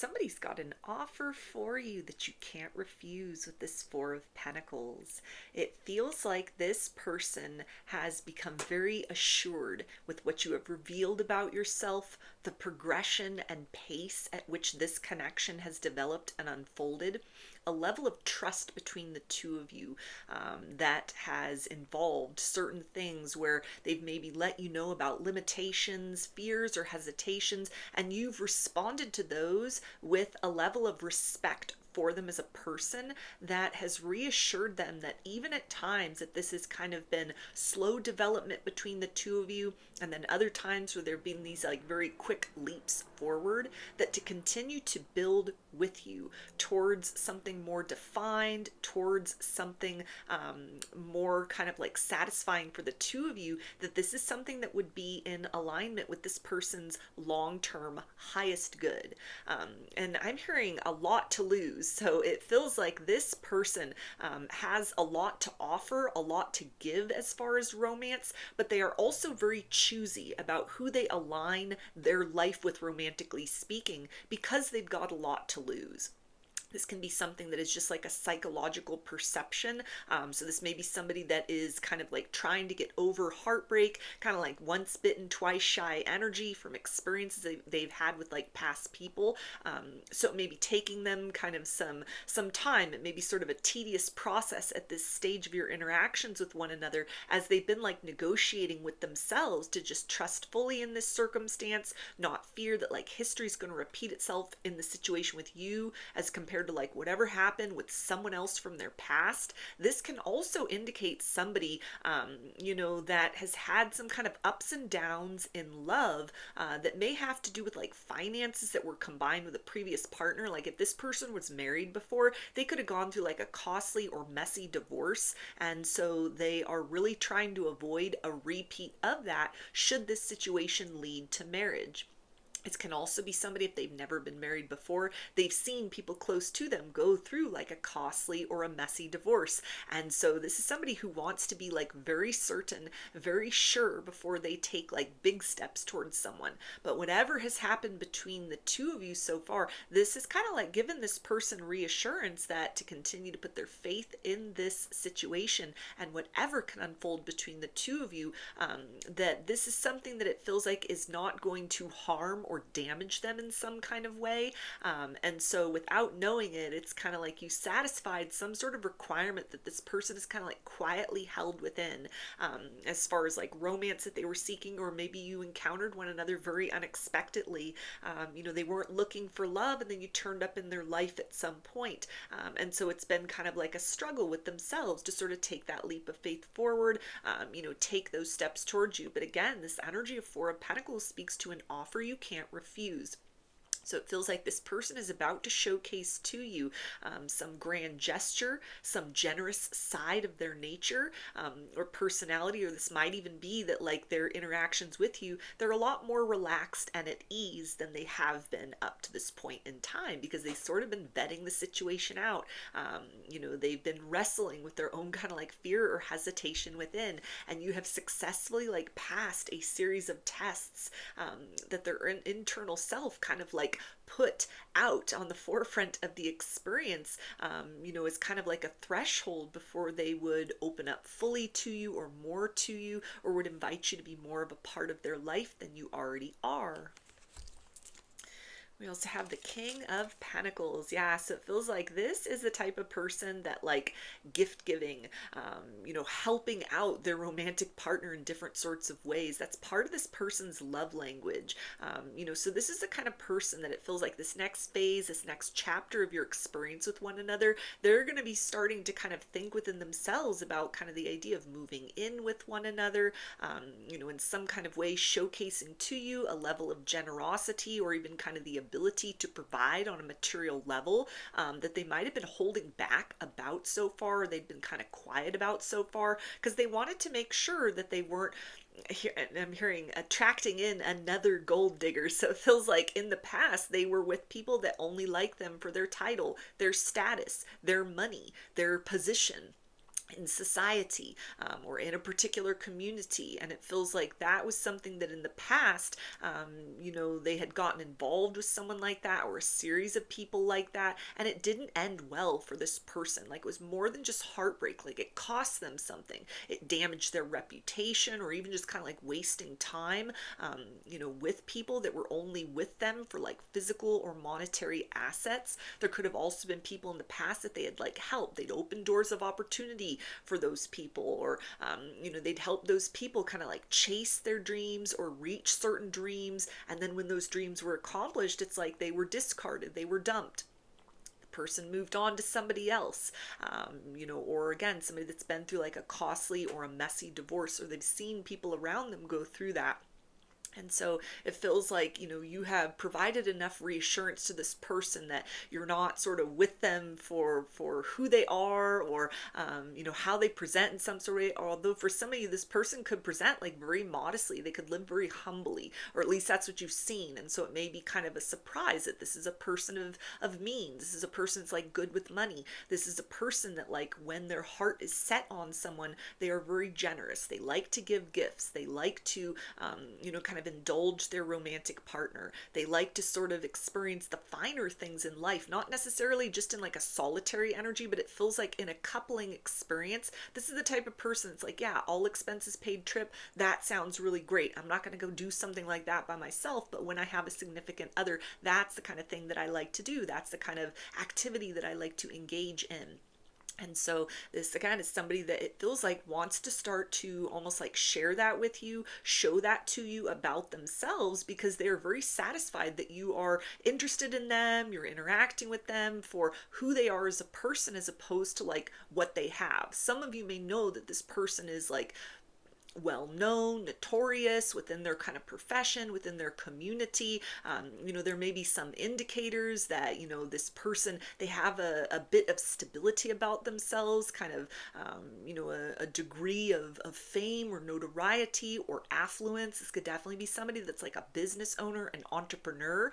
somebody's got an offer for you that you can't refuse with this Four of Pentacles. It feels like this person has become very assured with what you have revealed about yourself, the progression and pace at which this connection has developed and unfolded, a level of trust between the two of you that has involved certain things where they've maybe let you know about limitations, fears, or hesitations, and you've responded to those with a level of respect for them as a person that has reassured them that even at times that this has kind of been slow development between the two of you, and then other times where there have been these like very quick leaps forward, that to continue to build with you towards something more defined, towards something more kind of like satisfying for the two of you, that this is something that would be in alignment with this person's long-term highest good. And I'm hearing a lot to lose. So it feels like this person has a lot to offer, a lot to give as far as romance, but they are also very choosy about who they align their life with, romantically speaking, because they've got a lot to lose. This can be something that is just like a psychological perception. So this may be somebody that is kind of like trying to get over heartbreak, kind of like once bitten, twice shy energy from experiences they've had with like past people. So it may be taking them kind of some time. It may be sort of a tedious process at this stage of your interactions with one another, as they've been like negotiating with themselves to just trust fully in this circumstance, not fear that like history is going to repeat itself in the situation with you as compared to like whatever happened with someone else from their past. This can also indicate somebody, that has had some kind of ups and downs in love that may have to do with like finances that were combined with a previous partner. Like if this person was married before, they could have gone through like a costly or messy divorce. And so they are really trying to avoid a repeat of that should this situation lead to marriage. It can also be somebody, if they've never been married before, they've seen people close to them go through like a costly or a messy divorce. And so this is somebody who wants to be like very certain, very sure before they take like big steps towards someone. But whatever has happened between the two of you so far, this is kind of like given this person reassurance that to continue to put their faith in this situation and whatever can unfold between the two of you, that this is something that it feels like is not going to harm or damage them in some kind of way. And so without knowing it, it's kind of like you satisfied some sort of requirement that this person is kind of like quietly held within, as far as like romance that they were seeking, or maybe you encountered one another very unexpectedly. They weren't looking for love and then you turned up in their life at some point. And so it's been kind of like a struggle with themselves to sort of take that leap of faith forward, take those steps towards you. But again, this energy of Four of Pentacles speaks to an offer you can't refuse. So it feels like this person is about to showcase to you some grand gesture, some generous side of their nature or personality, or this might even be that like their interactions with you, they're a lot more relaxed and at ease than they have been up to this point in time, because they've sort of been vetting the situation out. They've been wrestling with their own kind of like fear or hesitation within, and you have successfully like passed a series of tests that their internal self kind of like put out on the forefront of the experience, is kind of like a threshold before they would open up fully to you or more to you, or would invite you to be more of a part of their life than you already are. We also have the King of Pentacles. Yeah, so it feels like this is the type of person that like gift giving, helping out their romantic partner in different sorts of ways. That's part of this person's love language. So this is the kind of person that it feels like this next phase, this next chapter of your experience with one another, they're going to be starting to kind of think within themselves about kind of the idea of moving in with one another, in some kind of way showcasing to you a level of generosity, or even kind of the ability to provide on a material level that they might have been holding back about so far, or they've been kind of quiet about so far, because they wanted to make sure that they weren't, I'm hearing, attracting in another gold digger. So it feels like in the past they were with people that only like them for their title, their status, their money, their position. in society, or in a particular community. And it feels like that was something that in the past, they had gotten involved with someone like that, or a series of people like that, and it didn't end well for this person. Like, it was more than just heartbreak. Like, it cost them something. It damaged their reputation, or even just kind of like wasting time, with people that were only with them for like physical or monetary assets. There could have also been people in the past that they had like helped. They'd opened doors of opportunity for those people, or they'd help those people kind of like chase their dreams or reach certain dreams, and then when those dreams were accomplished, it's like they were discarded, they were dumped. The person moved on to somebody else, or again, somebody that's been through like a costly or a messy divorce, or they've seen people around them go through that. And so it feels like, you have provided enough reassurance to this person that you're not sort of with them for who they are, or, how they present in some sort of way. Although for some of you, this person could present like very modestly, they could live very humbly, or at least that's what you've seen. And so it may be kind of a surprise that this is a person of means. This is a person that's like good with money. This is a person that, like, when their heart is set on someone, they are very generous. They like to give gifts. They like to, kind of indulge their romantic partner. They like to sort of experience the finer things in life, not necessarily just in like a solitary energy, but it feels like in a coupling experience. This is the type of person that's like, yeah, all expenses paid trip, that sounds really great. I'm not going to go do something like that by myself, but when I have a significant other, that's the kind of thing that I like to do. That's the kind of activity that I like to engage in. And so this again is somebody that it feels like wants to start to almost like share that with you, show that to you about themselves, because they're very satisfied that you are interested in them, you're interacting with them for who they are as a person, as opposed to like what they have. Some of you may know that this person is like well known, notorious within their kind of profession, within their community. There may be some indicators that, this person, they have a bit of stability about themselves, kind of, a degree of fame or notoriety or affluence. This could definitely be somebody that's like a business owner, an entrepreneur.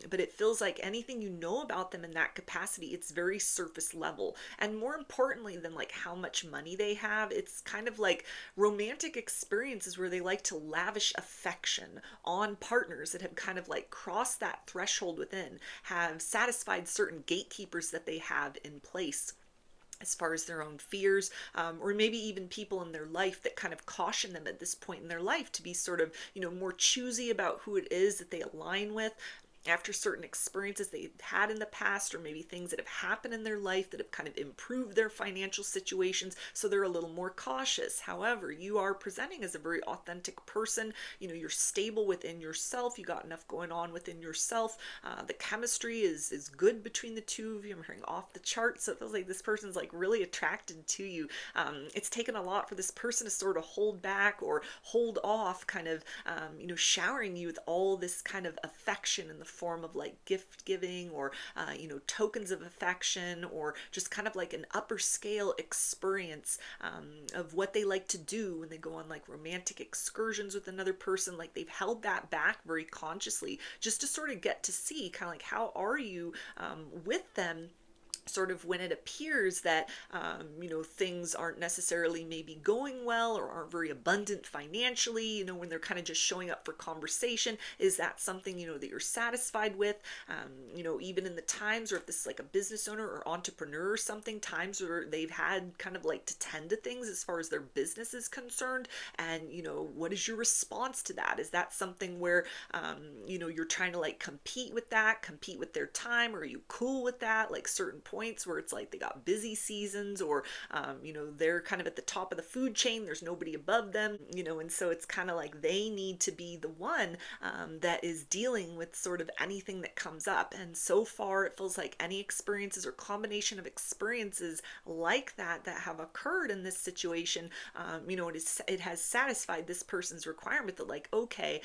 But it feels like anything you know about them in that capacity, it's very surface level. And more importantly than like how much money they have, it's kind of like romantic experiences where they like to lavish affection on partners that have kind of like crossed that threshold within, have satisfied certain gatekeepers that they have in place as far as their own fears, or maybe even people in their life that kind of caution them at this point in their life to be sort of, more choosy about who it is that they align with after certain experiences they've had in the past, or maybe things that have happened in their life that have kind of improved their financial situations, so they're a little more cautious. However, you are presenting as a very authentic person. You're stable within yourself. You got enough going on within yourself. The chemistry is good between the two of you. I'm hearing off the chart, so it feels like this person's like really attracted to you. It's taken a lot for this person to sort of hold back or hold off, kind of, showering you with all this kind of affection in the form of like gift giving, or tokens of affection, or just kind of like an upper scale experience of what they like to do when they go on like romantic excursions with another person. Like, they've held that back very consciously just to sort of get to see kind of like how are you with them, sort of when it appears that things aren't necessarily maybe going well, or aren't very abundant financially, when they're kind of just showing up for conversation. Is that something that you're satisfied with? Even in the times, or if this is like a business owner or entrepreneur or something, times where they've had kind of like to tend to things as far as their business is concerned, and what is your response to that? Is that something where you're trying to like compete with their time, or are you cool with that, like certain points where it's like they got busy seasons, or they're kind of at the top of the food chain, there's nobody above them, and so it's kind of like they need to be the one that is dealing with sort of anything that comes up. And so far it feels like any experiences or combination of experiences like that have occurred in this situation, it has satisfied this person's requirement that like, okay,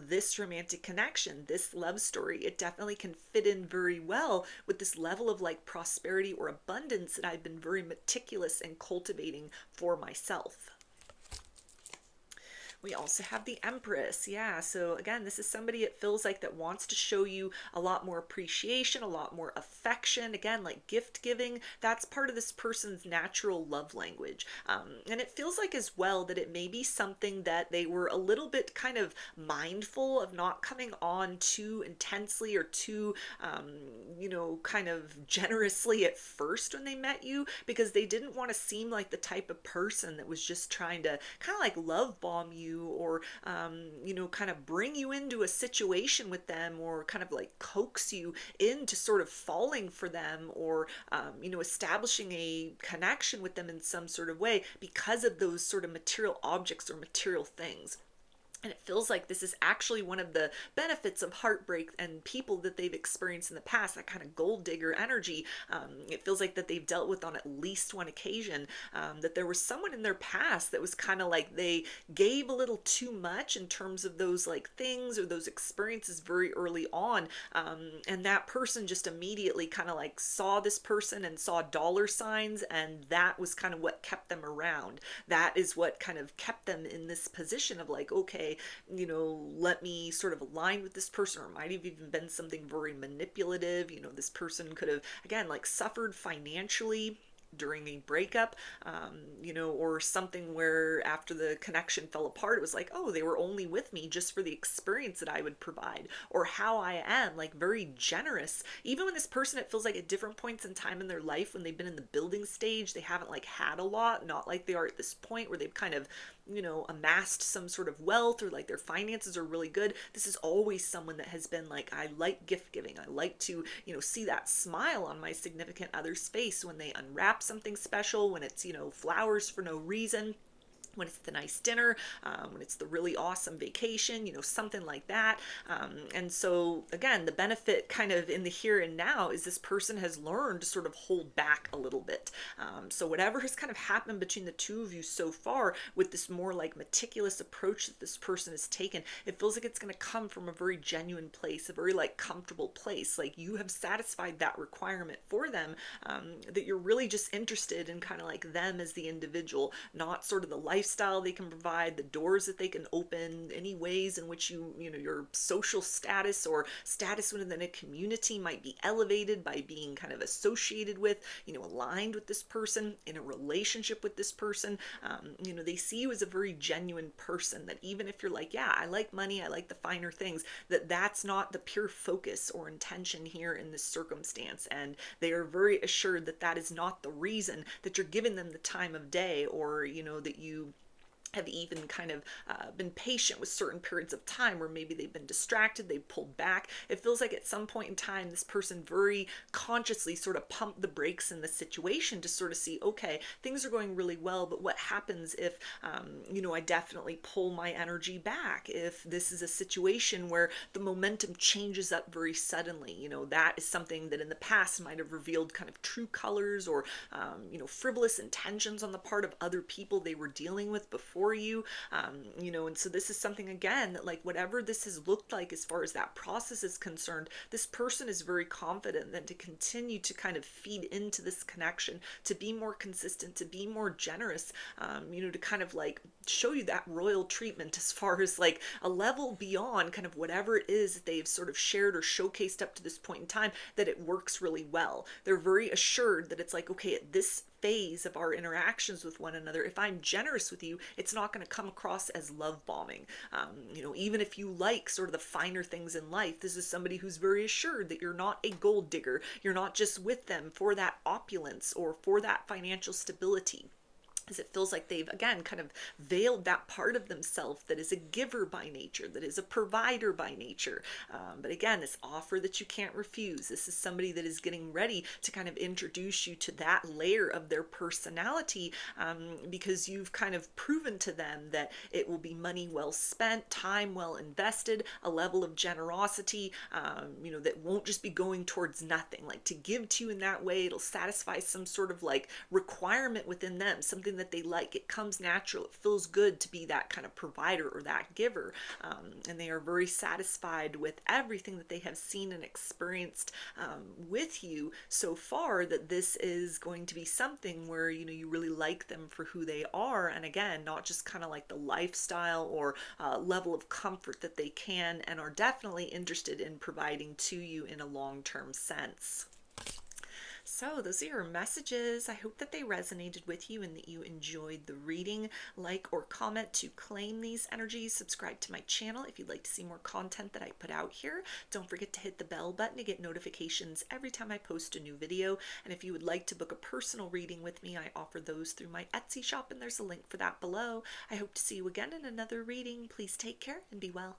this romantic connection, this love story, it definitely can fit in very well with this level of like prosperity or abundance that I've been very meticulous in cultivating for myself. We also have the Empress. Yeah. So again, this is somebody it feels like that wants to show you a lot more appreciation, a lot more affection. Again, like gift giving. That's part of this person's natural love language. And it feels like as well that it may be something that they were a little bit kind of mindful of not coming on too intensely or too, kind of generously at first when they met you, because they didn't want to seem like the type of person that was just trying to kind of like love bomb you or, kind of bring you into a situation with them or kind of like coax you into sort of falling for them or, establishing a connection with them in some sort of way because of those sort of material objects or material things. And it feels like this is actually one of the benefits of heartbreak and people that they've experienced in the past, that kind of gold digger energy. It feels like that they've dealt with on at least one occasion, that there was someone in their past that was kind of like they gave a little too much in terms of those like things or those experiences very early on. And that person just immediately kind of like saw this person and saw dollar signs, and that was kind of what kept them around. That is what kind of kept them in this position of like, okay, let me sort of align with this person, or it might have even been something very manipulative. This person could have, again, like suffered financially during a breakup, or something where after the connection fell apart, it was like, oh, they were only with me just for the experience that I would provide, or how I am, like very generous. Even when this person, it feels like at different points in time in their life, when they've been in the building stage, they haven't like had a lot, not like they are at this point where they've kind of, amassed some sort of wealth or like their finances are really good. This is always someone that has been like, I like gift giving. I like to, see that smile on my significant other's face when they unwrap something special, when it's, flowers for no reason, when it's the nice dinner, when it's the really awesome vacation, something like that. And so, again, the benefit kind of in the here and now is this person has learned to sort of hold back a little bit. So, whatever has kind of happened between the two of you so far with this more like meticulous approach that this person has taken, it feels like it's going to come from a very genuine place, a very like comfortable place. Like you have satisfied that requirement for them, that you're really just interested in kind of like them as the individual, not sort of the lifestyle they can provide, the doors that they can open, any ways in which your social status or status within a community might be elevated by being kind of associated with, aligned with this person, in a relationship with this person. They see you as a very genuine person, that even if you're like, yeah, I like money, I like the finer things, that's not the pure focus or intention here in this circumstance. And they are very assured that that is not the reason that you're giving them the time of day, or, that you have even kind of been patient with certain periods of time where maybe they've been distracted, they've pulled back. It feels like at some point in time, this person very consciously sort of pumped the brakes in the situation to sort of see, okay, things are going really well, but what happens if, I definitely pull my energy back? If this is a situation where the momentum changes up very suddenly, that is something that in the past might have revealed kind of true colors or, frivolous intentions on the part of other people they were dealing with before you. And so this is something, again, that like whatever this has looked like as far as that process is concerned, this person is very confident that to continue to kind of feed into this connection, to be more consistent, to be more generous, to kind of like show you that royal treatment as far as like a level beyond kind of whatever it is that they've sort of shared or showcased up to this point in time, that it works really well. They're very assured that it's like, okay, at this phase of our interactions with one another, if I'm generous with you, it's not going to come across as love bombing. Even if you like sort of the finer things in life, this is somebody who's very assured that you're not a gold digger. You're not just with them for that opulence or for that financial stability. As it feels like they've, again, kind of veiled that part of themselves that is a giver by nature, that is a provider by nature. But again, this offer that you can't refuse. This is somebody that is getting ready to kind of introduce you to that layer of their personality, because you've kind of proven to them that it will be money well spent, time well invested, a level of generosity, that won't just be going towards nothing. Like to give to you in that way, it'll satisfy some sort of like requirement within them, something that they like. It comes natural. It feels good to be that kind of provider or that giver. And they are very satisfied with everything that they have seen and experienced with you so far, that this is going to be something where, you know, you really like them for who they are. And again, not just kind of like the lifestyle or level of comfort that they can and are definitely interested in providing to you in a long-term sense. So, those are your messages. I hope that they resonated with you and that you enjoyed the reading. Like or comment to claim these energies. Subscribe to my channel if you'd like to see more content that I put out here. Don't forget to hit the bell button to get notifications every time I post a new video. And if you would like to book a personal reading with me, I offer those through my Etsy shop, and there's a link for that below. I hope to see you again in another reading. Please take care and be well.